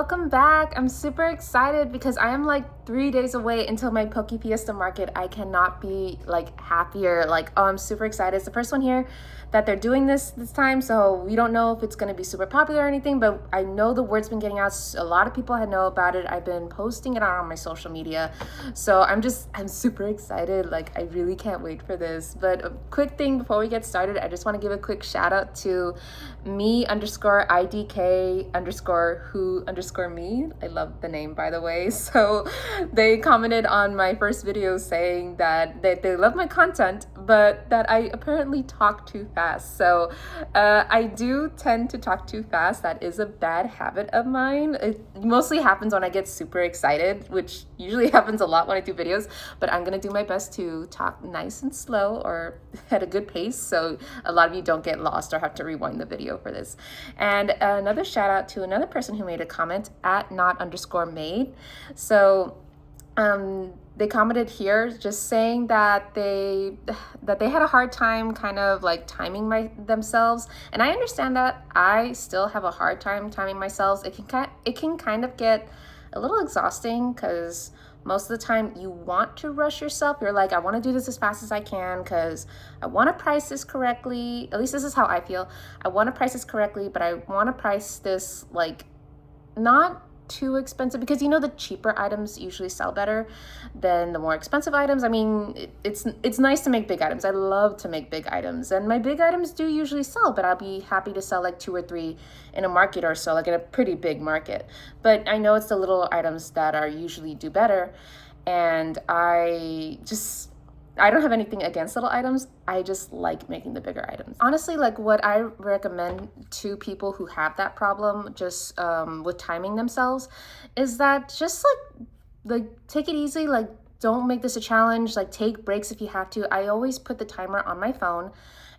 welcome back. I'm super excited because I am like 3 days away until my Poke Fiesta market. I cannot be like happier. I'm super excited. It's the first one here that they're doing this time, so we don't know if it's going to be super popular or anything, but I know the word's been getting out. A lot of people know about it. I've been posting it on my social media, so I'm super excited. Like, I really can't wait for this. But a quick thing before we get started, I just want to give a quick shout out to me_IDK_who_me. I love the name, by the way. So they commented on my first video saying that they love my content, but that I apparently talk too fast. So I do tend to talk too fast. That is a bad habit of mine. It mostly happens when I get super excited, which usually happens a lot when I do videos, but I'm gonna do my best to talk nice and slow or at a good pace so a lot of you don't get lost or have to rewind the video for this. And another shout out to another person who made a comment at not_made. So they commented here just saying that they had a hard time kind of like timing themselves, and I understand that. I still have a hard time timing myself. It can kind of get a little exhausting because most of the time you want to rush yourself. You're like, I want to do this as fast as I can because I want to price this correctly. At least this is how I feel. I want to price this correctly, but I want to price this like not too expensive, because the cheaper items usually sell better than the more expensive items. I mean, it's nice to make big items. I love to make big items, and my big items do usually sell, but I'll be happy to sell like 2 or 3 in a market or so, like in a pretty big market. But I know it's the little items that are usually do better, and I don't have anything against little items. I just like making the bigger items. Honestly, like what I recommend to people who have that problem just with timing themselves is that just like take it easy. Like, don't make this a challenge. Like, take breaks if you have to. I always put the timer on my phone,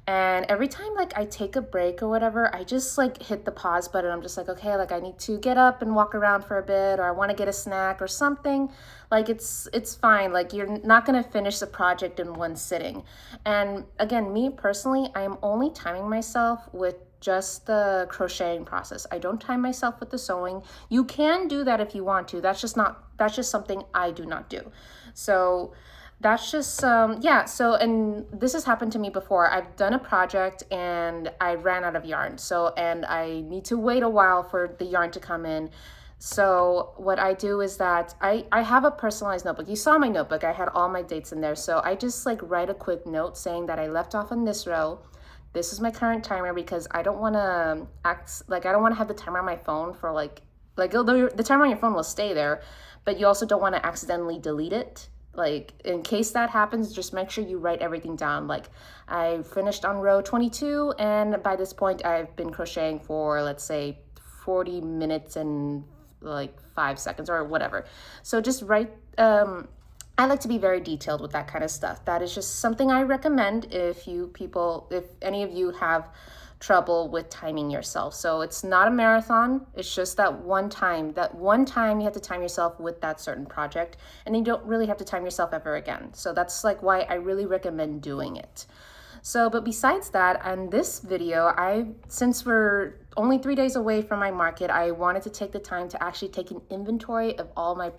and every time like I take a break or whatever, I just like hit the pause button. I'm just like, okay, like I need to get up and walk around for a bit, or I want to get a snack or something. Like, it's fine. Like, you're not going to finish the project in one sitting. And again, me personally, I am only timing myself with just the crocheting process. I don't time myself with the sewing. You can do that if you want to. That's just something I do not do. So that's just and this has happened to me before. I've done a project and I ran out of yarn, and I need to wait a while for the yarn to come in. So what I do is that I have a personalized notebook. You saw my notebook. I had all my dates in there. So I just like write a quick note saying that I left off on this row. This is my current timer, because I don't want to I don't want to have the timer on my phone for like the timer on your phone will stay there, but you also don't want to accidentally delete it. Like, in case that happens, just make sure you write everything down. Like, I finished on row 22, and by this point I've been crocheting for, let's say, 40 minutes and like 5 seconds or whatever. So just write. I like to be very detailed with that kind of stuff. That is just something I recommend if any of you have trouble with timing yourself. So it's not a marathon. It's just that one time you have to time yourself with that certain project, and you don't really have to time yourself ever again. So that's like why I really recommend doing it. So, but besides that, on this video, since we're only 3 days away from my market, I wanted to take the time to actually take an inventory of all the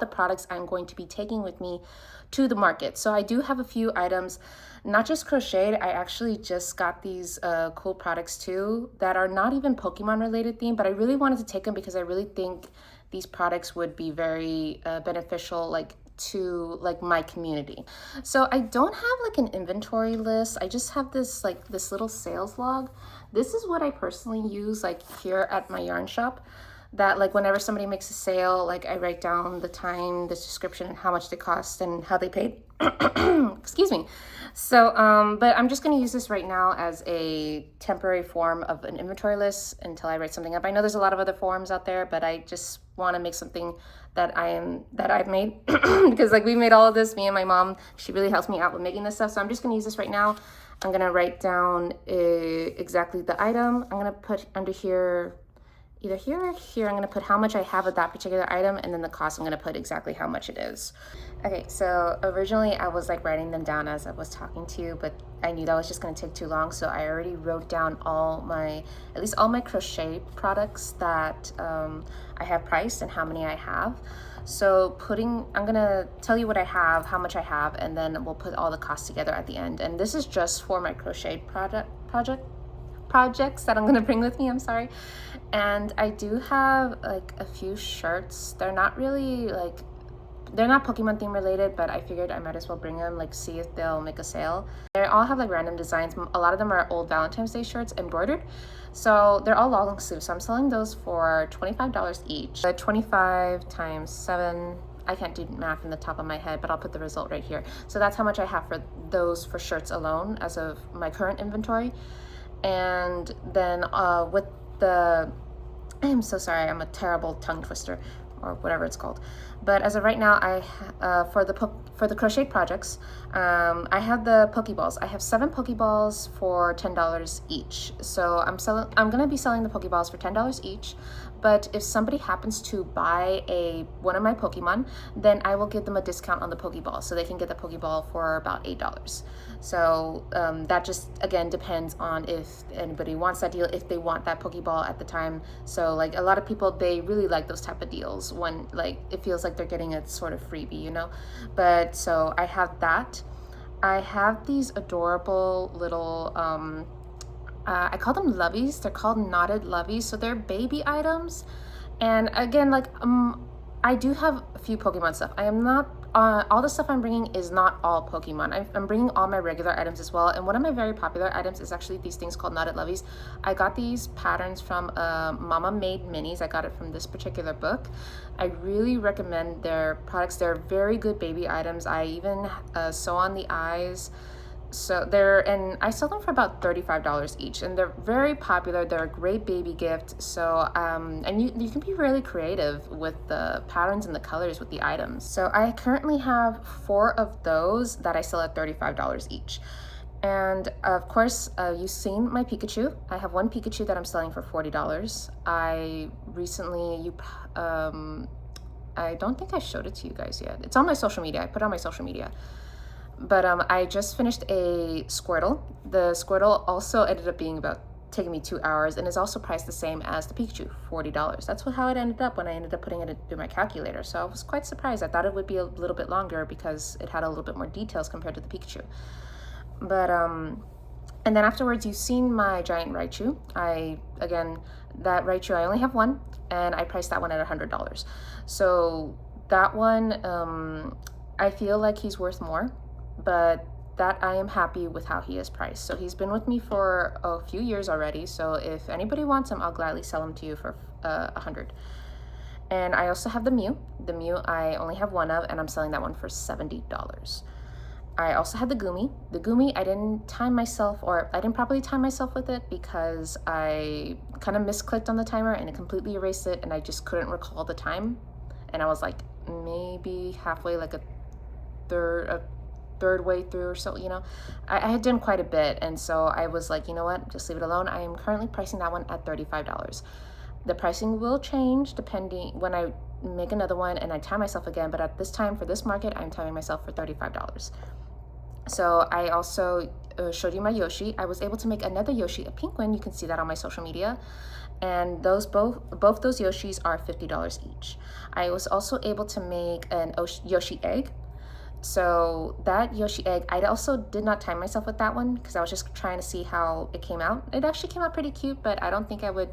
products I'm going to be taking with me to the market. So I do have a few items, not just crocheted. I actually just got these cool products too that are not even Pokemon related themed, but I really wanted to take them because I really think these products would be very beneficial to my community. So I don't have like an inventory list. I just have this little sales log. This is what I personally use like here at my yarn shop. That like whenever somebody makes a sale, like I write down the time, the description, and how much they cost and how they paid. Excuse me. So, but I'm just going to use this right now as a temporary form of an inventory list until I write something up. I know there's a lot of other forms out there, but I just want to make something that I've made because like we made all of this, me and my mom. She really helps me out with making this stuff. So I'm just going to use this right now. I'm going to write down exactly the item. I'm going to put under here either here or here, I'm gonna put how much I have of that particular item, and then the cost, I'm gonna put exactly how much it is. Okay, so originally I was like writing them down as I was talking to you, but I knew that was just gonna take too long, so I already wrote down at least all my crochet products that I have priced and how many I have. So I'm gonna tell you what I have, how much I have, and then we'll put all the costs together at the end. And this is just for my crochet projects that I'm gonna bring with me, I'm sorry. And I do have like a few shirts. They're not really like, they're not Pokemon theme related, but I figured I might as well bring them, like see if they'll make a sale. They all have like random designs. A lot of them are old Valentine's Day shirts embroidered. So they're all long sleeves. So I'm selling those for $25 each. 25 times 7, I can't do math in the top of my head, but I'll put the result right here. So that's how much I have for those for shirts alone as of my current inventory. And then with the, I am so sorry, I'm a terrible tongue twister or whatever it's called. But as of right now, for the crochet projects, I have the Pokeballs. I have 7 Pokeballs for $10 each. So I'm gonna be selling the Pokeballs for $10 each. But if somebody happens to buy one of my Pokemon, then I will give them a discount on the Pokeball, so they can get the Pokeball for about $8. So that just, again, depends on if anybody wants that deal, if they want that Pokeball at the time. So like a lot of people, they really like those type of deals when like it feels like they're getting a sort of freebie, you know? But so I have that. I have these adorable little, I call them loveys. They're called knotted loveys. So they're baby items. And again, like, I do have a few Pokemon stuff. I am not, all the stuff I'm bringing is not all Pokemon. I'm bringing all my regular items as well. And one of my very popular items is actually these things called knotted loveys. I got these patterns from Mama Made Minis. I got it from this particular book. I really recommend their products. They're very good baby items. I even sew on the eyes. So and I sell them for about $35 each, and they're very popular. They're a great baby gift. So and you can be really creative with the patterns and the colors with the items. So I currently have 4 of those that I sell at $35 each. And of course, you've seen my Pikachu. I have one Pikachu that I'm selling for $40. I recently, I don't think I showed it to you guys yet. It's on my social media. I put it on my social media. But I just finished a Squirtle. The Squirtle also ended up taking me 2 hours, and is also priced the same as the Pikachu, $40. That's how it ended up when I ended up putting it through my calculator. So I was quite surprised. I thought it would be a little bit longer because it had a little bit more details compared to the Pikachu. But and then afterwards, you've seen my giant Raichu. That Raichu, I only have one, and I priced that one at $100. So that one, I feel like he's worth more, but that I am happy with how he is priced. So he's been with me for a few years already. So if anybody wants him, I'll gladly sell him to you for $100. And I also have the Mew. The Mew I only have one of, and I'm selling that one for $70. I also had the Goomy. The Goomy, I didn't properly time myself with it because I kind of misclicked on the timer and it completely erased it, and I just couldn't recall the time. And I was like maybe halfway, like a third way through or so, you know. I had done quite a bit, and so I was like, you know what, just leave it alone. I am currently pricing that one at $35. The pricing will change depending when I make another one and I time myself again, but at this time for this market, I'm timing myself for $35. So I also showed you my Yoshi. I was able to make another Yoshi, a pink one. You can see that on my social media. And both those Yoshis are $50 each. I was also able to make an Yoshi egg. So that Yoshi egg, I also did not time myself with that one because I was just trying to see how it came out. It actually came out pretty cute, but I don't think I would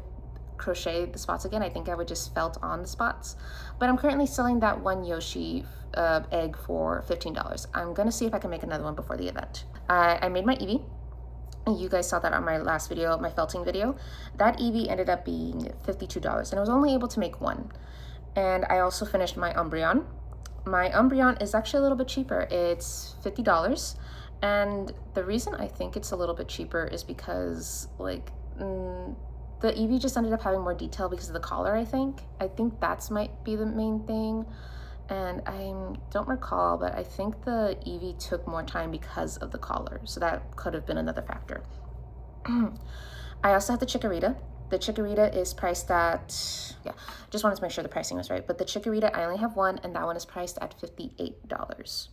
crochet the spots again. I think I would just felt on the spots. But I'm currently selling that one Yoshi egg for $15. I'm gonna see if I can make another one before the event. I made my Eevee. You guys saw that on my last video, my felting video. That Eevee ended up being $52, and I was only able to make one. And I also finished my Umbreon. My Umbreon is actually a little bit cheaper. It's $50. And the reason I think it's a little bit cheaper is because like the Eevee just ended up having more detail because of the collar, I think. I think that's might be the main thing. And I don't recall, but I think the Eevee took more time because of the collar. So that could have been another factor. I also had the Chikorita. The Chikorita is priced at, yeah, just wanted to make sure the pricing was right, but the Chikorita, I only have one, and that one is priced at $58.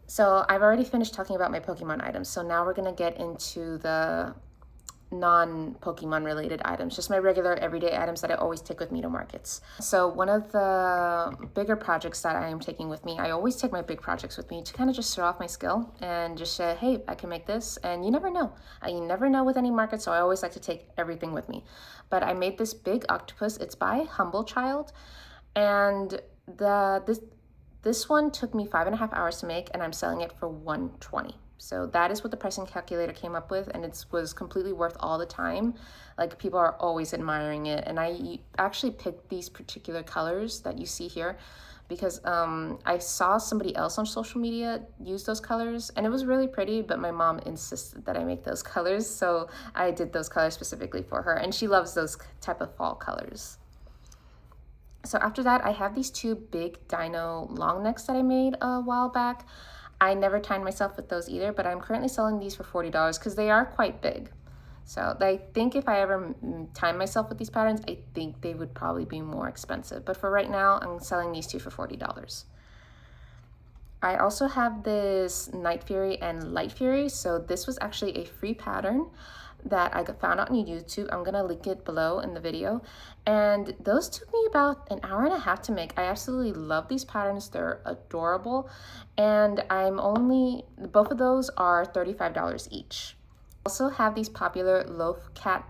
So I've already finished talking about my Pokemon items, so now we're gonna get into the non-Pokemon related items, just my regular everyday items that I always take with me to markets. So one of the bigger projects that I am taking with me, I always take my big projects with me to kind of just show off my skill and just say, hey, I can make this, and you never know. You never know with any market, so I always like to take everything with me. But I made this big octopus. It's by Humble Child, and this one took me 5.5 hours to make, and I'm selling it for $120. So that is what the pricing calculator came up with, and it was completely worth all the time. Like, people are always admiring it, and I actually picked these particular colors that you see here because I saw somebody else on social media use those colors, and it was really pretty, but my mom insisted that I make those colors, so I did those colors specifically for her, and she loves those type of fall colors. So after that, I have these two big dino long necks that I made a while back. I never timed myself with those either, but I'm currently selling these for $40 because they are quite big. So I think if I ever time myself with these patterns, I think they would probably be more expensive. But for right now, I'm selling these two for $40. I also have this Night Fury and Light Fury. So this was actually a free pattern that I found out on YouTube. I'm gonna link it below in the video. And those took me about an hour and a half to make. I absolutely love these patterns. They're adorable. And both of those are $35 each. I also have these popular Loaf cat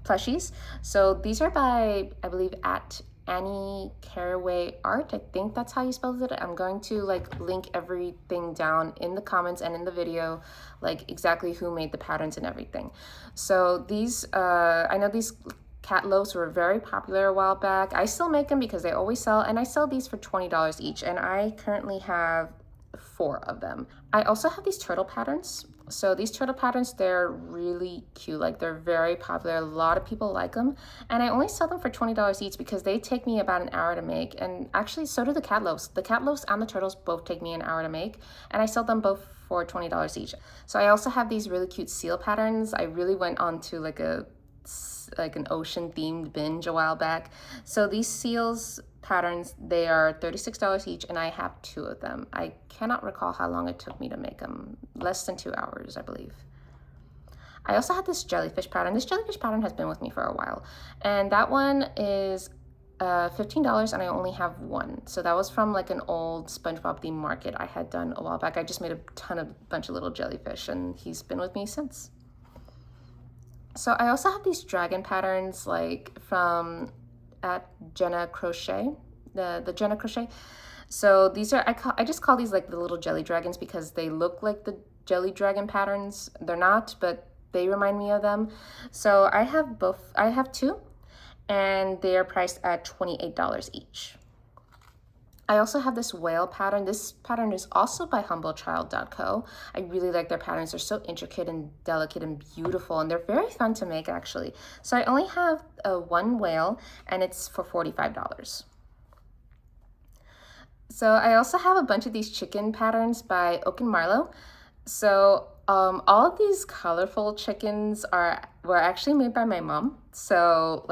plushies. So these are by, I believe, at Annie Caraway Art. I think that's how you spell it. I'm going to link everything down in the comments and in the video, like exactly who made the patterns and everything. So these, I know these cat loaves were very popular a while back. I still make them because they always sell, and I sell these for $20 each, and I currently have 4 of them. I also have these turtle patterns. So these turtle patterns, they're really cute. Like, they're very popular. A lot of people like them. And I only sell them for $20 each because they take me about an hour to make. And actually, so do the cat loaves. The cat loaves and the turtles both take me an hour to make. And I sell them both for $20 each. So I also have these really cute seal patterns. I really went on to an ocean themed binge a while back. So these seals patterns, they are $36 each, and I have 2 of them. I cannot recall how long it took me to make them. Less than 2 hours, I believe. I also had this jellyfish pattern. This jellyfish pattern has been with me for a while, and that one is $15, and I only have 1. So that was from an old SpongeBob themed market I had done a while back. I just made a bunch of little jellyfish, and he's been with me since. So I also have these dragon patterns from at Jenna Crochet, the Jenna Crochet. So these are, I just call these the little jelly dragons because they look like the jelly dragon patterns. They're not, but they remind me of them. So I have 2, and they are priced at $28 each. I also have this whale pattern. This pattern is also by humblechild.co. I really like their patterns. They're so intricate and delicate and beautiful, and they're very fun to make, actually. So I only have 1 whale, and it's for $45. So I also have a bunch of these chicken patterns by Oak and Marlowe. So all of these colorful chickens were actually made by my mom. So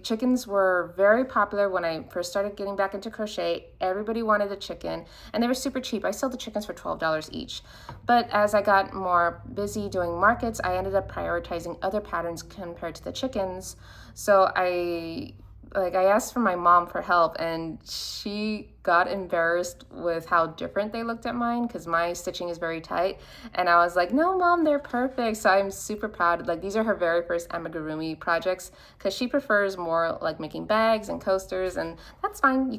chickens were very popular when I first started getting back into crochet. Everybody wanted a chicken, and they were super cheap. I sold the chickens for $12 each. But as I got more busy doing markets, I ended up prioritizing other patterns compared to the chickens. So I asked for my mom for help, and she got embarrassed with how different they looked at mine because my stitching is very tight. And I was like, no, Mom, they're perfect. So I'm super proud. These are her very first amigurumi projects because she prefers more making bags and coasters, and that's fine. You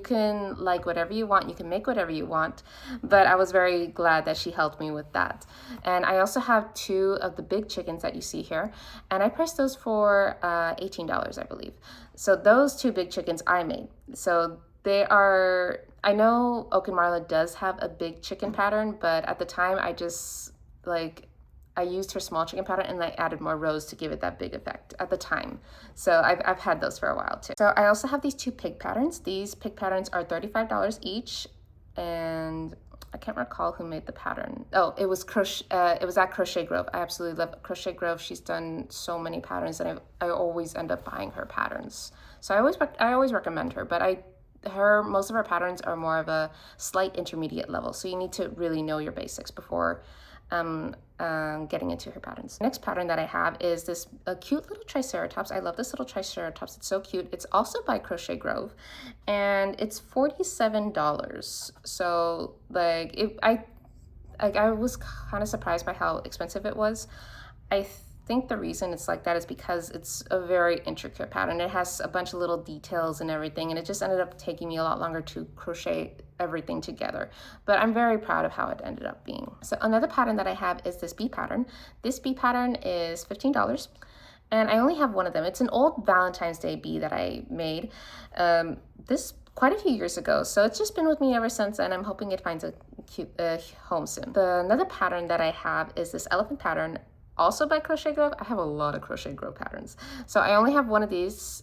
can like whatever you want. You can make whatever you want. But I was very glad that she helped me with that. And I also have 2 of the big chickens that you see here, and I priced those for $18, I believe. So those 2 big chickens I made. So they are, I know Oak and Marla does have a big chicken pattern, but at the time I just I used her small chicken pattern and I added more rows to give it that big effect at the time. So I've had those for a while too. So I also have these 2 pig patterns. These pig patterns are $35 each, and I can't recall who made the pattern. Oh, it was it was at Crochet Grove. I absolutely love Crochet Grove. She's done so many patterns, and I always end up buying her patterns. So I always recommend her, but most of her patterns are more of a slight intermediate level. So you need to really know your basics before getting into her patterns. Next pattern that I have is this cute little Triceratops. I love this little Triceratops. It's so cute. It's also by Crochet Grove, and it's $47. So like I was kind of surprised by how expensive it was. I think the reason it's like that is because it's a very intricate pattern. It has a bunch of little details and everything, and it just ended up taking me a lot longer to crochet everything together. But I'm very proud of how it ended up being. So another pattern that I have is this bee pattern. This bee pattern is $15, and I only have one of them. It's an old Valentine's Day bee that I made this quite a few years ago, so it's just been with me ever since, and I'm hoping it finds a cute home soon. Another pattern that I have is this elephant pattern, also by Crochet Grove. I have a lot of Crochet Grove patterns. So I only have one of these,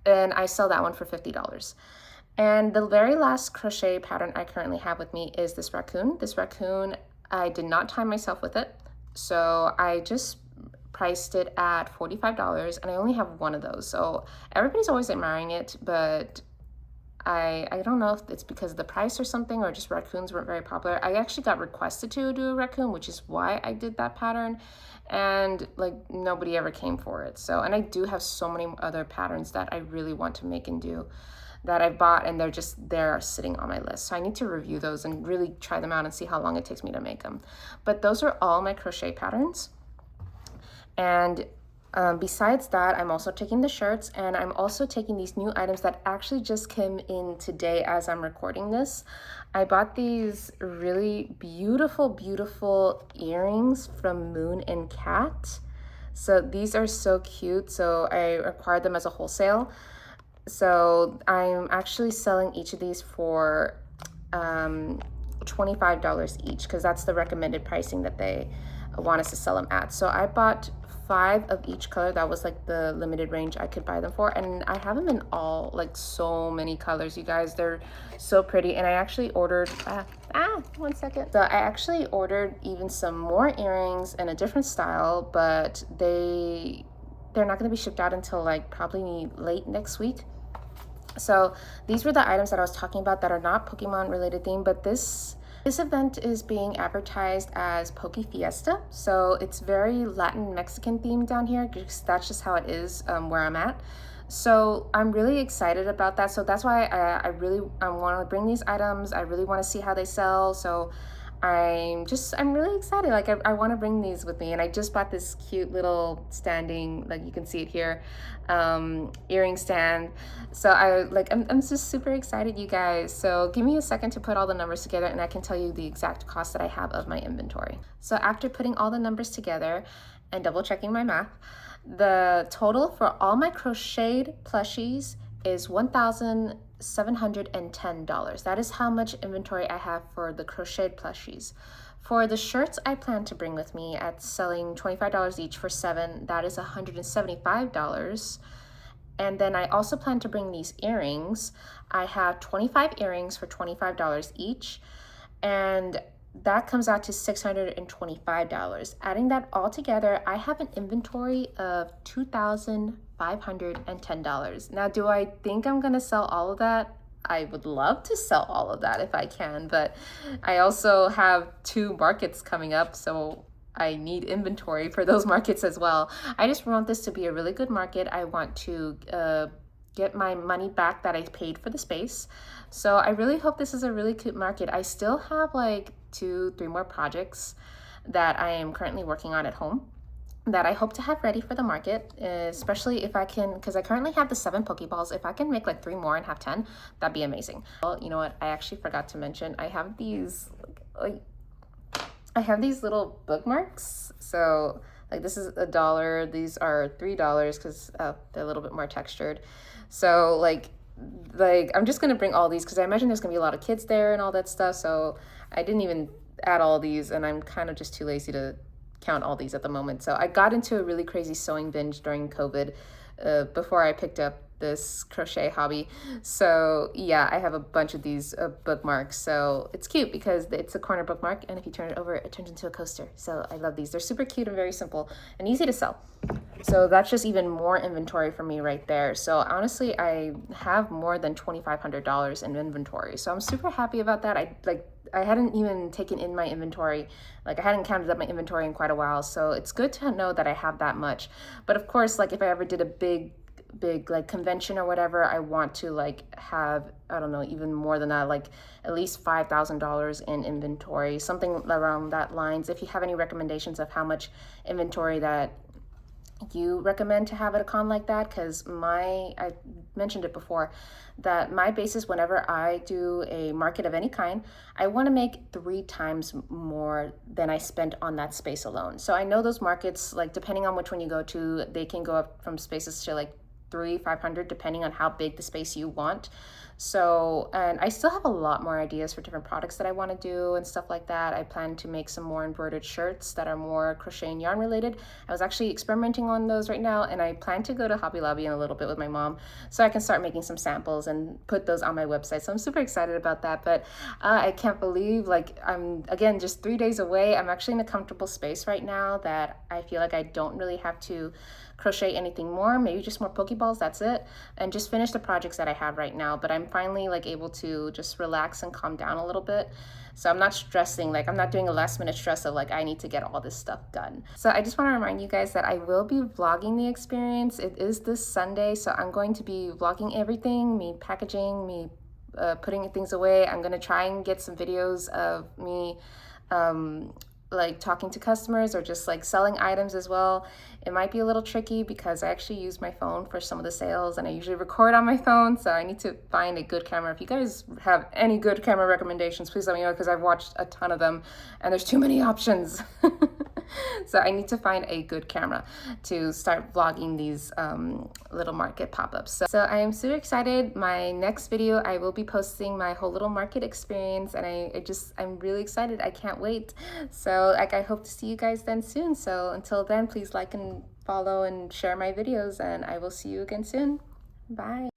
and I sell that one for $50. And the very last crochet pattern I currently have with me is this raccoon. This raccoon, I did not time myself with it. So I just priced it at $45, and I only have one of those. So everybody's always admiring it, but I don't know if it's because of the price or something, or just raccoons weren't very popular. I actually got requested to do a raccoon, which is why I did that pattern, and like nobody ever came for it. So, and I do have so many other patterns that I really want to make and do that I bought, and they're sitting on my list. So I need to review those and really try them out and see how long it takes me to make them. But those are all my crochet patterns. And besides that, I'm also taking the shirts, and I'm also taking these new items that actually just came in today as I'm recording this. I bought these really beautiful, beautiful earrings from Moon and Cat. So these are so cute. So I acquired them as a wholesale. So I'm actually selling each of these for $25 each, because that's the recommended pricing that they want us to sell them at. So I bought 5 of each color. That was like the limited range I could buy them for, and I have them in all, like, so many colors, you guys. They're so pretty. And I actually ordered one second. So I actually ordered even some more earrings in a different style, but they're not going to be shipped out until like probably late next week. So these were the items that I was talking about that are not Pokemon related theme, but this event is being advertised as Poke Fiesta. So it's very Latin Mexican themed down here, because that's just how it is where I'm at. So I'm really excited about that. So that's why I want to bring these items. I really want to see how they sell. So I'm really excited. Like I want to bring these with me, and I just bought this cute little standing, like you can see it here, earring stand. So I'm just super excited, you guys. So give me a second to put all the numbers together, and I can tell you the exact cost that I have of my inventory. So after putting all the numbers together and double checking my math, the total for all my crocheted plushies is $1,710. That is how much inventory I have for the crocheted plushies. For the shirts I plan to bring with me at selling $25 each for 7, that is $175. And then I also plan to bring these earrings. I have 25 earrings for $25 each, and that comes out to $625. Adding that all together, I have an inventory of $2,510. Now, do I think I'm gonna sell all of that? I would love to sell all of that if I can, but I also have 2 markets coming up, so I need inventory for those markets as well. I just want this to be a really good market. I want to get my money back that I paid for the space. So I really hope this is a really cute market. I still have like 2-3 more projects that I am currently working on at home that I hope to have ready for the market, especially if I can, because I currently have the 7 Pokeballs. If I can make like 3 more and have 10, that'd be amazing. Well, you know what? I actually forgot to mention, I have these little bookmarks. So like this is $1. These are $3 because they're a little bit more textured. So like I'm just gonna bring all these because I imagine there's gonna be a lot of kids there and all that stuff. So I didn't even add all these, and I'm kind of just too lazy to count all these at the moment. So I got into a really crazy sewing binge during COVID before I picked up this crochet hobby. So yeah, I have a bunch of these bookmarks. So it's cute because it's a corner bookmark, and if you turn it over, it turns into a coaster. So I love these. They're super cute and very simple and easy to sell. So that's just even more inventory for me right there. So honestly, I have more than $2,500 in inventory. So I'm super happy about that. I hadn't even taken in my inventory. Like I hadn't counted up my inventory in quite a while. So it's good to know that I have that much. But of course, like if I ever did a big like convention or whatever, I want to like have, I don't know, even more than that, like at least $5,000 in inventory, something around that lines. If you have any recommendations of how much inventory that you recommend to have at a con like that, because I mentioned it before, that my basis whenever I do a market of any kind, I want to make 3 times more than I spent on that space alone. So I know those markets, like depending on which one you go to, they can go up from spaces to like 300-500 depending on how big the space you want. So, and I still have a lot more ideas for different products that I want to do and stuff like that. I plan to make some more embroidered shirts that are more crochet and yarn related. I was actually experimenting on those right now, and I plan to go to Hobby Lobby in a little bit with my mom so I can start making some samples and put those on my website. So I'm super excited about that. But I can't believe, like, I'm again just 3 days away. I'm actually in a comfortable space right now that I feel like I don't really have to crochet anything more, maybe just more Pokeballs, that's it, and just finish the projects that I have right now. But I'm finally like able to just relax and calm down a little bit. So I'm not stressing, like I'm not doing a last minute stress of like I need to get all this stuff done. So I just want to remind you guys that I will be vlogging the experience. It is this Sunday, so I'm going to be vlogging everything, me packaging, me putting things away. I'm going to try and get some videos of me like talking to customers or just like selling items as well. It might be a little tricky because I actually use my phone for some of the sales, and I usually record on my phone, so I need to find a good camera. If you guys have any good camera recommendations, please let me know, because I've watched a ton of them and there's too many options. So I need to find a good camera to start vlogging these little market pop-ups. So I am super excited. My next video, I will be posting my whole little market experience, and I'm really excited. I can't wait. So like I hope to see you guys then soon. So until then, please like and follow and share my videos, and I will see you again soon. Bye.